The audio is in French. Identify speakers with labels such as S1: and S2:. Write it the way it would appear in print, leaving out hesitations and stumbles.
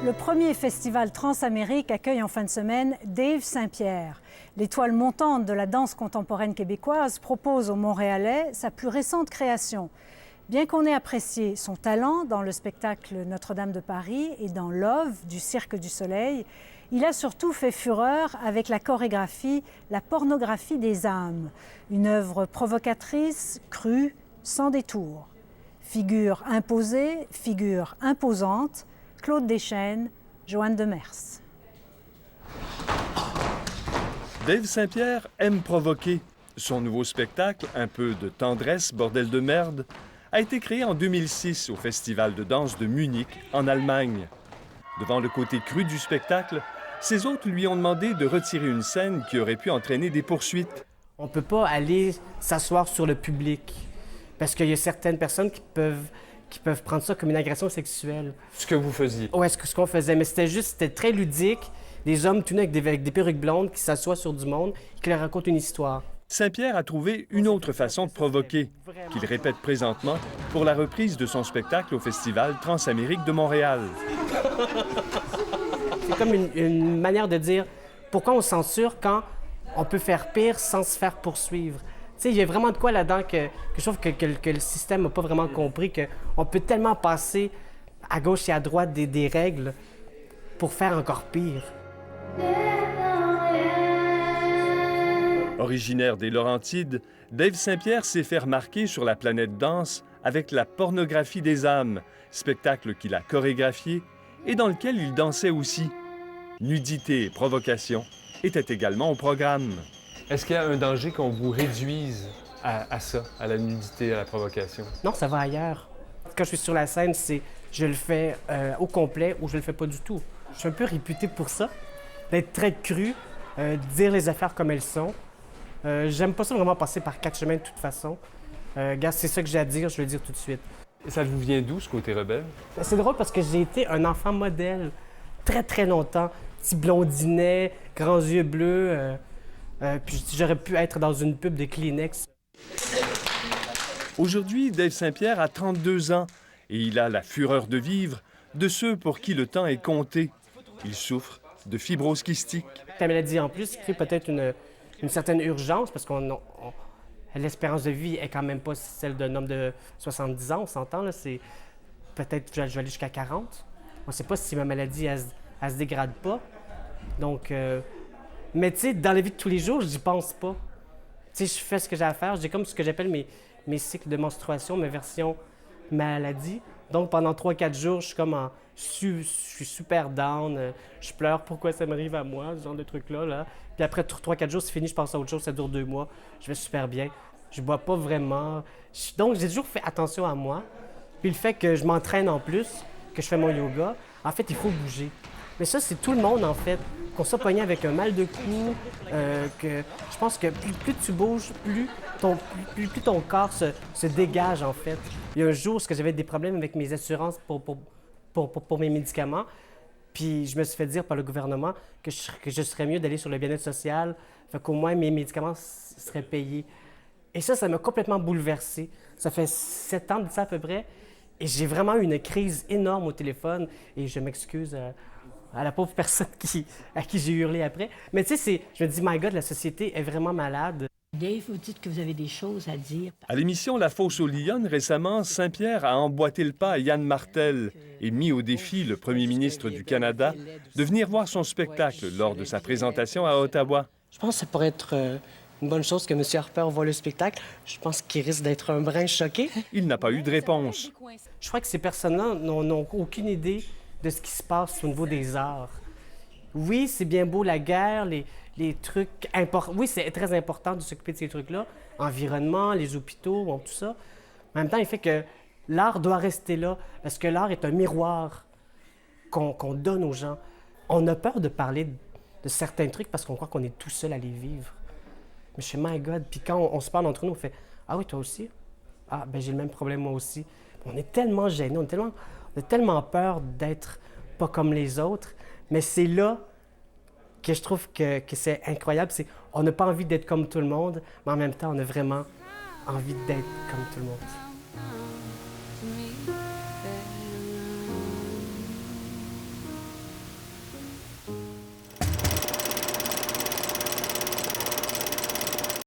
S1: Le premier festival Transamérique accueille en fin de semaine Dave Saint-Pierre. L'étoile montante de la danse contemporaine québécoise propose aux Montréalais sa plus récente création. Bien qu'on ait apprécié son talent dans le spectacle Notre-Dame de Paris et dans Love du Cirque du Soleil, il a surtout fait fureur avec la chorégraphie La pornographie des âmes, une œuvre provocatrice, crue, sans détour. Figure imposée, figure imposante, Claude Deschênes, Joanne Demers.
S2: Dave Saint-Pierre aime provoquer. Son nouveau spectacle, Un peu de tendresse, bordel de merde, a été créé en 2006 au Festival de danse de Munich, en Allemagne. Devant le côté cru du spectacle, ses hôtes lui ont demandé de retirer une scène qui aurait pu entraîner des poursuites.
S3: On ne peut pas aller s'asseoir sur le public parce qu'il y a certaines personnes qui peuvent prendre ça comme une agression sexuelle.
S4: Ce que vous faisiez?
S3: Oui, ce qu'on faisait, mais c'était très ludique. Des hommes tout nus avec des perruques blondes qui s'assoient sur du monde et qui leur racontent une histoire.
S2: Saint-Pierre a trouvé une autre façon de provoquer, qu'il répète présentement pour la reprise de son spectacle au Festival Transamérique de Montréal.
S3: C'est comme une manière de dire pourquoi on censure quand on peut faire pire sans se faire poursuivre. Tu sais, il y a vraiment de quoi là-dedans que je trouve que le système n'a pas vraiment compris, qu'on peut tellement passer à gauche et à droite des règles pour faire encore pire.
S2: Originaire des Laurentides, Dave Saint-Pierre s'est fait remarquer sur la planète danse avec La pornographie des âmes, spectacle qu'il a chorégraphié et dans lequel il dansait aussi. Nudité et provocation étaient également au programme.
S4: Est-ce qu'il y a un danger qu'on vous réduise à ça, à la nudité, à la provocation?
S3: Non, ça va ailleurs. Quand je suis sur la scène, je le fais au complet ou je le fais pas du tout. Je suis un peu réputé pour ça, d'être très cru, dire les affaires comme elles sont. J'aime pas ça vraiment passer par quatre chemins de toute façon. Gars, c'est ça que j'ai à dire, je vais le dire tout de suite.
S4: Et ça vous vient d'où, ce côté rebelle?
S3: C'est drôle parce que j'ai été un enfant modèle très, très longtemps. Petit blondinet, grands yeux bleus. Puis j'aurais pu être dans une pub de Kleenex.
S2: Aujourd'hui, Dave Saint-Pierre a 32 ans et il a la fureur de vivre de ceux pour qui le temps est compté. Il souffre de fibrose kystique.
S3: La maladie, en plus, crée peut-être une certaine urgence parce l'espérance de vie est quand même pas celle d'un homme de 70 ans, on s'entend, là. C'est peut-être je vais aller jusqu'à 40. On ne sait pas si ma maladie, elle se dégrade pas. Donc, mais tu sais, dans la vie de tous les jours, j'y pense pas. Tu sais, je fais ce que j'ai à faire. J'ai comme ce que j'appelle mes cycles de menstruation, mes versions maladie. Donc, pendant 3-4 jours, je suis comme je suis super down. Je pleure, pourquoi ça m'arrive à moi, ce genre de trucs-là. Là. Puis après 3-4 jours, c'est fini, je passe à autre chose, ça dure 2 mois. Je vais super bien. Je bois pas vraiment. Donc, j'ai toujours fait attention à moi. Puis le fait que je m'entraîne en plus, que je fais mon yoga, en fait, il faut bouger. Mais ça, c'est tout le monde, en fait. Qu'on soit pogné avec un mal de cou, que je pense que plus tu bouges, plus ton corps se dégage, en fait. Il y a un jour, parce que j'avais des problèmes avec mes assurances pour mes médicaments, puis je me suis fait dire par le gouvernement que je serais mieux d'aller sur le bien-être social, fait qu'au moins mes médicaments seraient payés. Et ça m'a complètement bouleversé. Ça fait 7 ans de ça à peu près, et j'ai vraiment eu une crise énorme au téléphone, et je m'excuse à la pauvre personne à qui j'ai hurlé après. Mais tu sais, je me dis, my God, la société est vraiment malade.
S5: Dave, vous dites que vous avez des choses à dire.
S2: À l'émission La Fosse aux Lyonnes, récemment, Saint-Pierre a emboîté le pas à Yann Martel et mis au défi le premier ministre du Canada de venir voir son spectacle lors de sa présentation à Ottawa.
S6: Je pense que ça pourrait être une bonne chose que M. Harper voit le spectacle. Je pense qu'il risque d'être un brin choqué.
S2: Il n'a pas eu de réponse.
S3: Je crois que ces personnes-là n'ont aucune idée de ce qui se passe au niveau des arts. Oui, c'est bien beau la guerre, les trucs importants. Oui, c'est très important de s'occuper de ces trucs-là. Environnement, les hôpitaux, bon, tout ça. En même temps, il fait que l'art doit rester là, parce que l'art est un miroir qu'on donne aux gens. On a peur de parler de certains trucs parce qu'on croit qu'on est tout seul à les vivre. Mais je fais, my God, puis quand on se parle entre nous, on fait, ah oui, toi aussi? Ah, ben j'ai le même problème moi aussi. On est tellement gênés, on a tellement peur d'être pas comme les autres, mais c'est là que je trouve que c'est incroyable. On n'a pas envie d'être comme tout le monde, mais en même temps, on a vraiment envie d'être comme tout le monde.